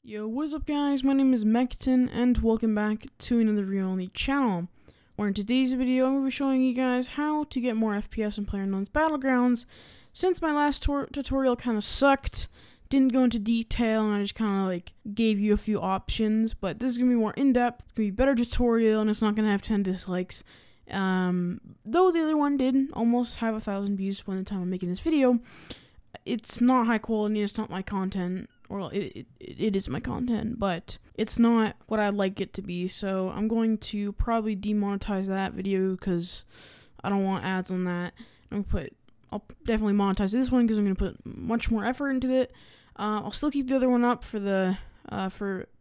Yo, what is up guys, my name is Mechton and welcome back to another video on the channel, where in today's video I'm going to be showing you guys how to get more FPS in PlayerUnknown's Battlegrounds. Since my last tutorial kind of sucked, didn't go into detail, and I just kind of like gave you a few options, but this is going to be more in-depth, it's going to be a better tutorial, and it's not going to have 10 dislikes. Though the other one did almost have 1,000 views when the time I'm making this video. It's not high quality, it's not my content. Well, it is my content, but it's not what I'd like it to be, so I'm going to probably demonetize that video because I don't want ads on that. I'll definitely monetize this one because I'm going to put much more effort into it. I'll still keep the other one up for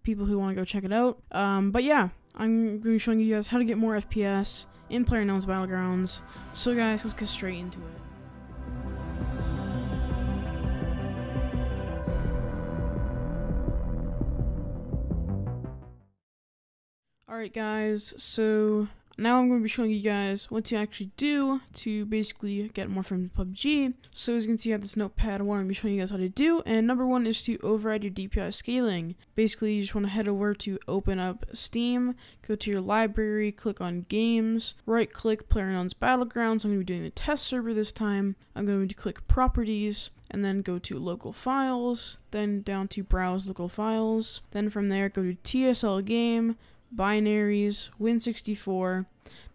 people who want to go check it out. But yeah, I'm going to be showing you guys how to get more FPS in PlayerUnknown's Battlegrounds. So guys, let's get straight into it. Alright guys, so now I'm going to be showing you guys what to actually do to basically get more from PUBG. So as you can see, I have this notepad, what I'm going to be showing you guys how to do, and number one is to override your DPI scaling. Basically, you just want to head over to open up Steam, go to your library, click on Games, right click PlayerUnknown's Battlegrounds. I'm going to be doing the test server this time. I'm going to click Properties, and then go to Local Files, then down to Browse Local Files, then from there go to TSL Game, Binaries, Win64,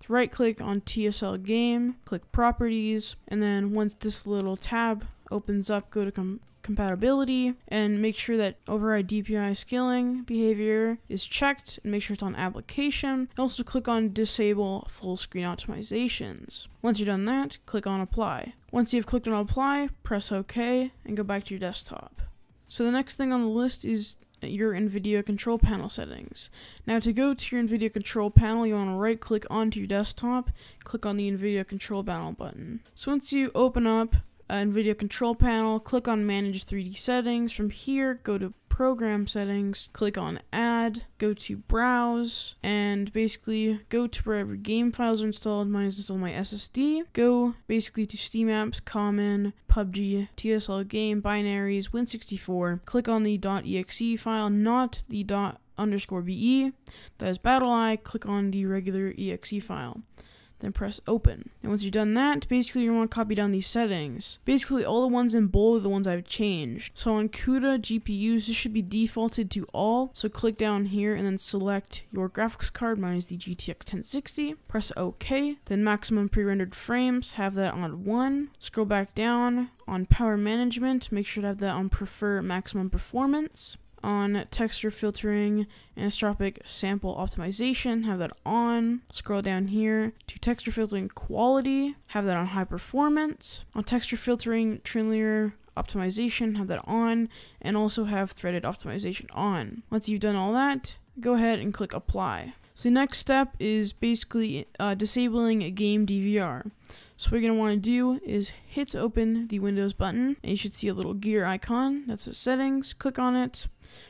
right click on TSL Game, click Properties, and then once this little tab opens up, go to Compatibility, and make sure that Override DPI Scaling behavior is checked, and make sure it's on Application, and also click on Disable Full Screen Optimizations. Once you're done that, click on Apply. Once you've clicked on Apply, press OK, and go back to your desktop. So the next thing on the list is your NVIDIA control panel settings. Now to go to your NVIDIA control panel, you want to right click onto your desktop, click on the NVIDIA control panel button. So once you open up NVIDIA control panel, click on manage 3D settings. From here, go to program settings, click on add, go to browse, and basically go to wherever game files are installed. Mine is installed on my SSD. Go basically to Steam Apps, Common, PUBG, TSL Game, Binaries, Win64. Click on the .exe file, not the ._be. That is BattleEye. Click on the regular exe file. Then press open. And once you've done that, basically you want to copy down these settings. Basically all the ones in bold are the ones I've changed. So on CUDA GPUs, this should be defaulted to all. So click down here and then select your graphics card. Mine is the GTX 1060. Press OK. Then maximum pre-rendered frames, have that on 1. Scroll back down. On power management, make sure to have that on prefer maximum performance. On texture filtering, anisotropic sample optimization, have that on. Scroll down here to texture filtering quality, have that on high performance. On texture filtering, trillinear optimization, have that on, and also have threaded optimization on. Once you've done all that, go ahead and click apply. So the next step is basically disabling a game DVR. So what you're going to want to do is hit open the Windows button, and you should see a little gear icon. That's the settings. Click on it.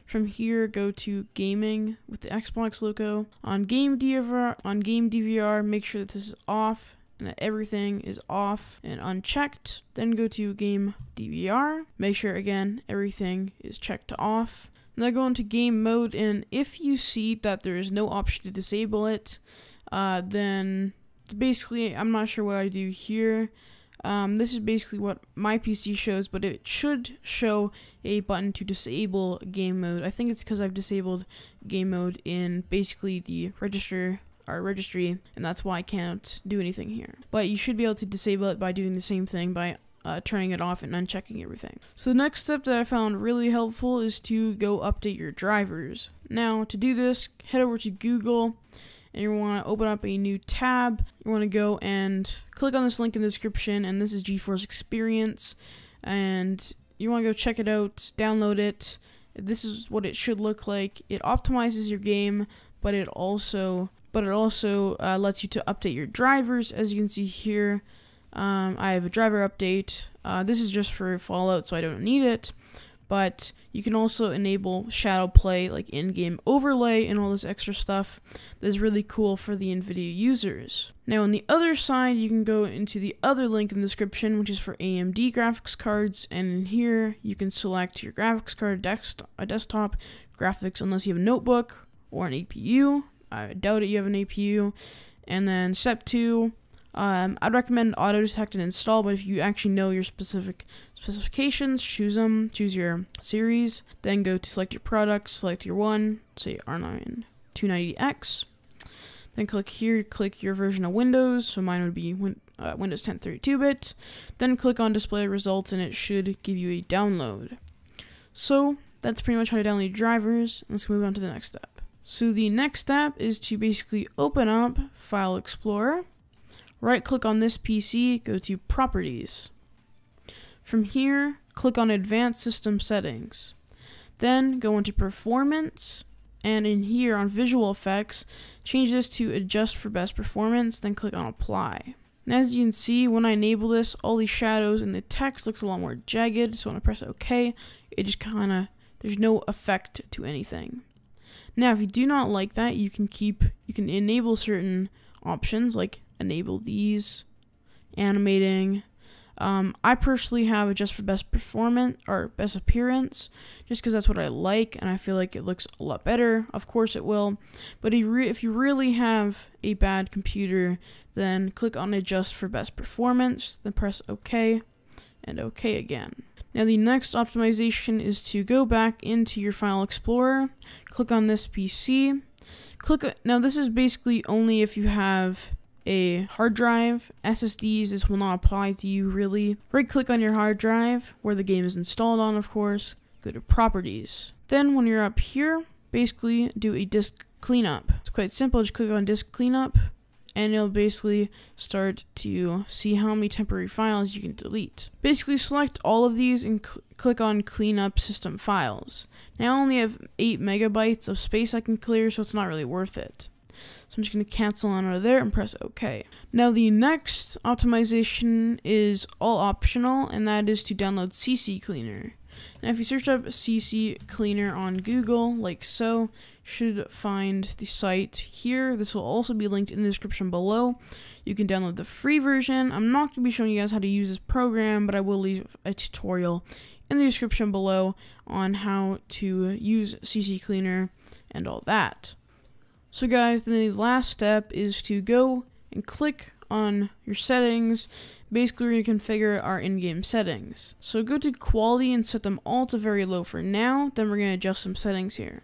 From here, go to gaming with the Xbox logo. On game DVR, make sure that this is off and that everything is off and unchecked. Then go to game DVR. Make sure again everything is checked to off. Now go into game mode, and if you see that there is no option to disable it, then basically, I'm not sure what I do here. This is basically what my PC shows, but it should show a button to disable game mode. I think it's because I've disabled game mode in basically the registry, and that's why I can't do anything here. But you should be able to disable it by doing the same thing by turning it off and unchecking everything. So the next step that I found really helpful is to go update your drivers. Now to do this, head over to Google, and you want to open up a new tab. You want to go and click on this link in the description, and this is GeForce Experience, and you want to go check it out, download it. This is what it should look like. It optimizes your game, but it also lets you to update your drivers. As you can see here, I have a driver update. This is just for Fallout, so I don't need it. but you can also enable shadow play, like in-game overlay and all this extra stuff that is really cool for the NVIDIA users. Now on the other side, you can go into the other link in the description, which is for AMD graphics cards, and in here you can select your graphics card, desktop graphics, unless you have a notebook or an APU. I doubt it you have an APU. And then step 2, I'd recommend auto detect and install, but if you actually know your specific specifications, choose them, choose your series, then go to select your product, select your one, say R9 290X, then click here, click your version of Windows, so mine would be Windows 10 32-bit, then click on display results and it should give you a download. So that's pretty much how to download drivers. Let's move on to the next step. So the next step is to basically open up File Explorer, right click on this PC, go to Properties. From here, click on Advanced System Settings. Then go into Performance, and in here on Visual Effects, change this to Adjust for Best Performance, then click on Apply. And as you can see, when I enable this, all these shadows and the text looks a lot more jagged, so when I press OK, it just there's no effect to anything. Now, if you do not like that, you can enable certain options, like enable these, animating. I personally have Adjust for Best Performance or Best Appearance, just because that's what I like, and I feel like it looks a lot better. Of course it will, but if you really have a bad computer, then click on Adjust for Best Performance, then press OK, and OK again. Now the next optimization is to go back into your File Explorer, click on this PC, now this is basically only if you have a hard drive. SSDs, this will not apply to you really. Right click on your hard drive, where the game is installed on, of course, go to Properties. Then when you're up here, basically do a disk cleanup. It's quite simple, just click on disk cleanup, and it'll basically start to see how many temporary files you can delete. Basically select all of these and click on Clean Up System Files. Now I only have 8 megabytes of space I can clear, so it's not really worth it. So I'm just going to cancel on out of there and press OK. Now the next optimization is all optional, and that is to download CC Cleaner. Now if you search up CC Cleaner on Google, like so, should find the site here. This will also be linked in the description below. You can download the free version. I'm not going to be showing you guys how to use this program, but I will leave a tutorial in the description below on how to use CC Cleaner and all that. So guys, then the last step is to go and click on your settings. Basically, we're going to configure our in-game settings. So go to quality and set them all to very low for now. Then we're going to adjust some settings here.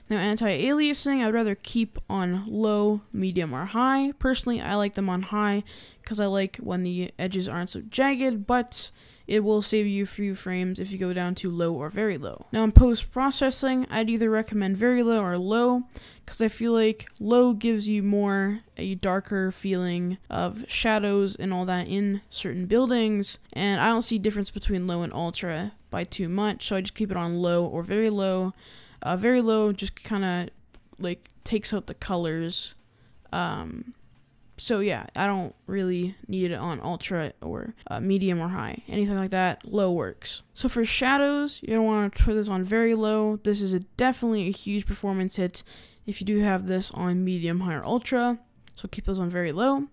Now, anti-aliasing, I'd rather keep on low, medium, or high. Personally, I like them on high because I like when the edges aren't so jagged, but it will save you a few frames if you go down to low or very low. Now, in post-processing, I'd either recommend very low or low because I feel like low gives you more a darker feeling of shadows and all that in certain buildings, and I don't see difference between low and ultra by too much, so I just keep it on low or very low. Very low just kind of like takes out the colors. So yeah, I don't really need it on ultra or medium or high. Anything like that, low works. So for shadows, you don't want to put this on very low. This is definitely a huge performance hit if you do have this on medium, high, or ultra. So keep those on very low.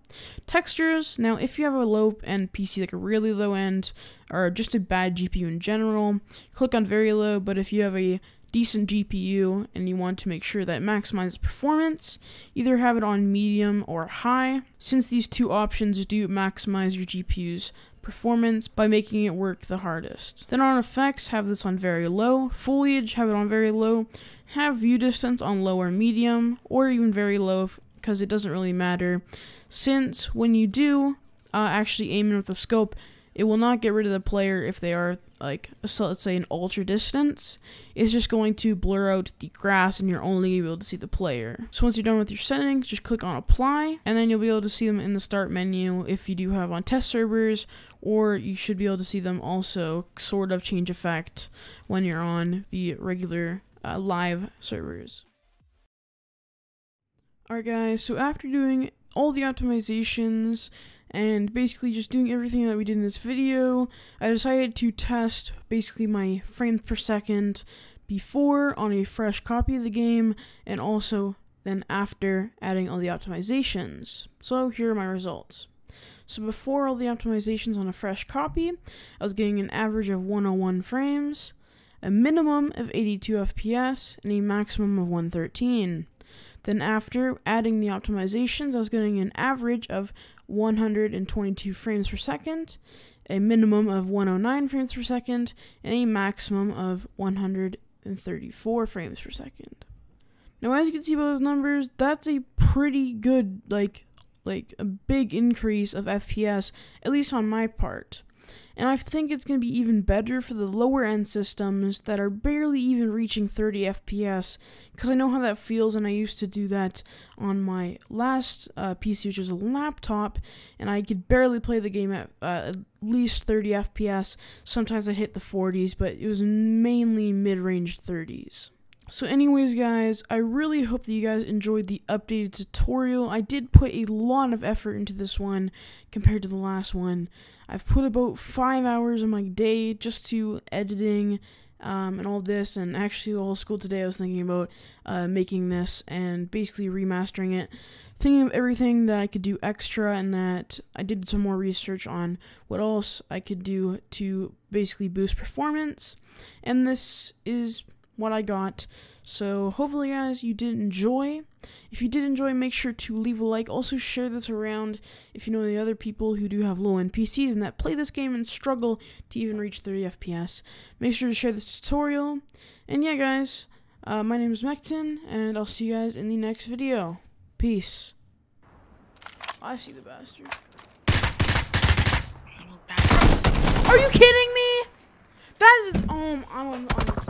Textures, now if you have a low end PC, like a really low end, or just a bad GPU in general, click on very low, but if you have a decent GPU and you want to make sure that it maximizes performance, either have it on medium or high, since these two options do maximize your GPU's performance by making it work the hardest. Then on effects, have this on very low. Foliage, have it on very low. Have view distance on low or medium, or even very low, because it doesn't really matter, since when you do actually aim in with the scope, it will not get rid of the player if they are, like, so let's say an ultra distance. It's just going to blur out the grass and you're only able to see the player. So once you're done with your settings, just click on apply, and then you'll be able to see them in the start menu if you do have on test servers, or you should be able to see them also sort of change effect when you're on the regular live servers. Alright guys, so after doing all the optimizations and basically just doing everything that we did in this video. I decided to test basically my frames per second before on a fresh copy of the game, and also then after adding all the optimizations. So here are my results. So before all the optimizations on a fresh copy, I was getting an average of 101 frames, a minimum of 82 FPS, and a maximum of 113. Then after adding the optimizations, I was getting an average of 122 frames per second, a minimum of 109 frames per second, and a maximum of 134 frames per second. Now, as you can see by those numbers, that's a pretty good, like a big increase of FPS, at least on my part. And I think it's going to be even better for the lower end systems that are barely even reaching 30 FPS, because I know how that feels, and I used to do that on my last PC, which was a laptop, and I could barely play the game at least 30 FPS. Sometimes I'd hit the 40s, but it was mainly mid-range 30s. So anyways, guys, I really hope that you guys enjoyed the updated tutorial. I did put a lot of effort into this one compared to the last one. I've put about 5 hours of my day just to editing and all this, and actually all school today I was thinking about making this and basically remastering it, thinking of everything that I could do extra, and that I did some more research on what else I could do to basically boost performance, and this is what I got. So hopefully, guys, you did enjoy. If you did enjoy, make sure to leave a like. Also share this around if you know the other people who do have low-end PCs and that play this game and struggle to even reach 30 FPS. Make sure to share this tutorial. And yeah, guys, my name is Mechton, and I'll see you guys in the next video. Peace. I see the bastard. Are you kidding me? That is I'm on this.